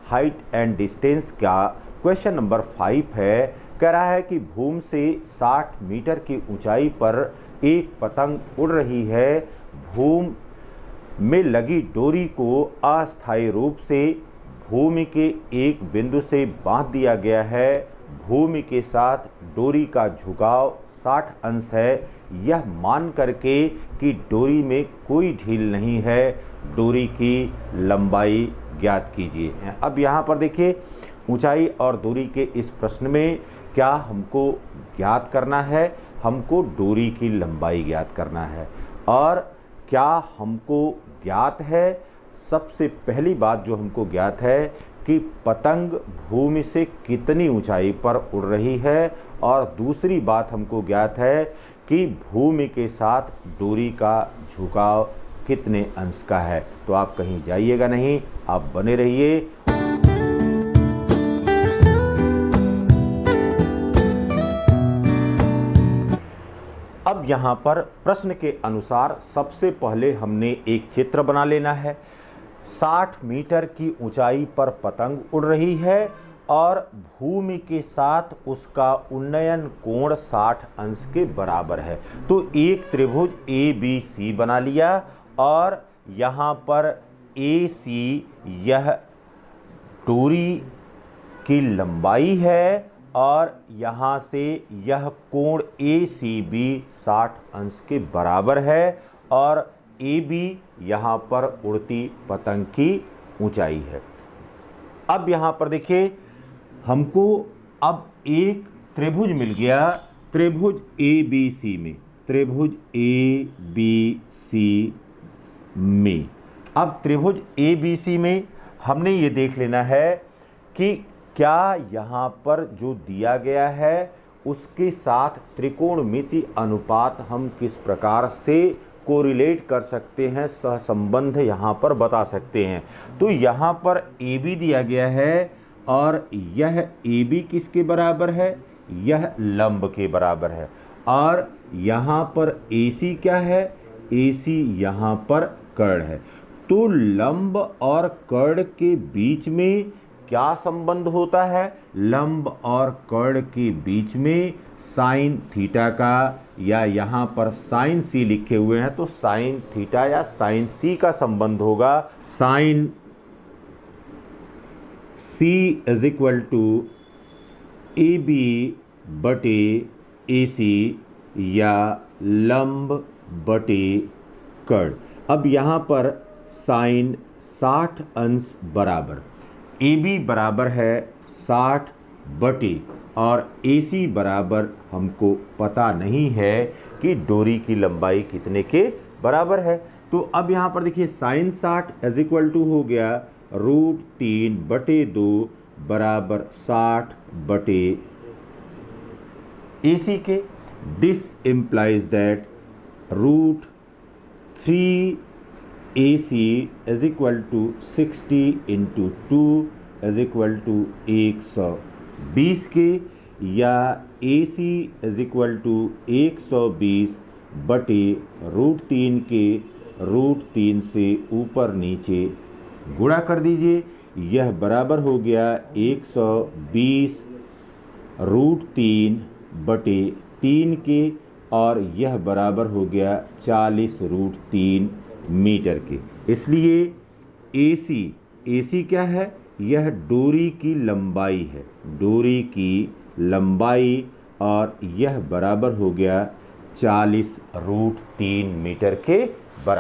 Height and distance का question number 5 है। कह रहा है कि भूमि से 60 मीटर की ऊंचाई पर एक पतंग उड़ रही है। भूमि में लगी डोरी को अस्थायी रूप से भूमि के एक बिंदु से बांध दिया गया है। भूमि के साथ डोरी का झुकाव 60 अंश है। यह मान करके कि डोरी में कोई ढील नहीं है, डोरी की लंबाई ज्ञात कीजिए। अब यहाँ पर देखिए, ऊंचाई और दूरी के इस प्रश्न में क्या हमको ज्ञात करना है? हमको डोरी की लंबाई ज्ञात करना है। और क्या हमको ज्ञात है, सबसे पहली बात जो हमको ज्ञात है कि पतंग भूमि से कितनी ऊंचाई पर उड़ रही है, और दूसरी बात हमको ज्ञात है कि भूमि के साथ डोरी का झुकाव कितने अंश का है। तो आप कहीं जाइएगा नहीं, आप बने रहिए। अब यहाँ पर प्रश्न के अनुसार सबसे पहले हमने एक चित्र बना लेना है। 60 मीटर की ऊंचाई पर पतंग उड़ रही है और भूमि के साथ उसका उन्नयन कोण 60 अंश के बराबर है। तो एक त्रिभुज ABC बना लिया, और यहाँ पर AC यह डोरी की लंबाई है, और यहाँ से यह कोण ACB 60 अंश के बराबर है, और AB यहाँ पर उड़ती पतंग की ऊंचाई है। अब यहाँ पर देखिए, हमको अब एक त्रिभुज मिल गया, त्रिभुज ABC में, त्रिभुज ABC में। अब त्रिभुज ABC में हमने ये देख लेना है कि क्या यहाँ पर जो दिया गया है उसके साथ त्रिकोणमिति अनुपात हम किस प्रकार से कोरिलेट कर सकते हैं, सहसंबंध यहाँ पर बता सकते हैं। तो यहाँ पर AB दिया गया है, और यह AB किसके बराबर है? यह लंब के बराबर है। और यहाँ पर AC क्या है? AC यहाँ पर कर्ण है। तो लंब और कर्ण के बीच में क्या संबंध होता है? लंब और कर्ण के बीच में साइन थीटा का, या यहाँ पर साइन C लिखे हुए हैं तो साइन थीटा या साइन C का संबंध होगा। Sine C is equal to AB बटे AC, या लंब बटे कर्ण। अब यहाँ पर साइन 60 अंश बराबर AB बराबर है 60 बटे, और AC बराबर हमको पता नहीं है कि डोरी की लंबाई कितने के बराबर है। तो अब यहाँ पर देखिए, साइन 60 इज इक्वल टू हो गया √3 बटे 2 बराबर 60 बटे AC के। This implies that √3 AC is equal to 60 into 2 is equal to 120 के, या AC इज इक्वल टू 120 बटे √3 के √3 से ऊपर नीचे गुणा कर दीजिए। यह बराबर हो गया 120 √3 बटे 3 के, और यह बराबर हो गया 40 √3 मीटर के। इसलिए AC क्या है? यह डोरी की लंबाई है, डोरी की लंबाई, और यह बराबर हो गया 40 √3 मीटर के बराबर।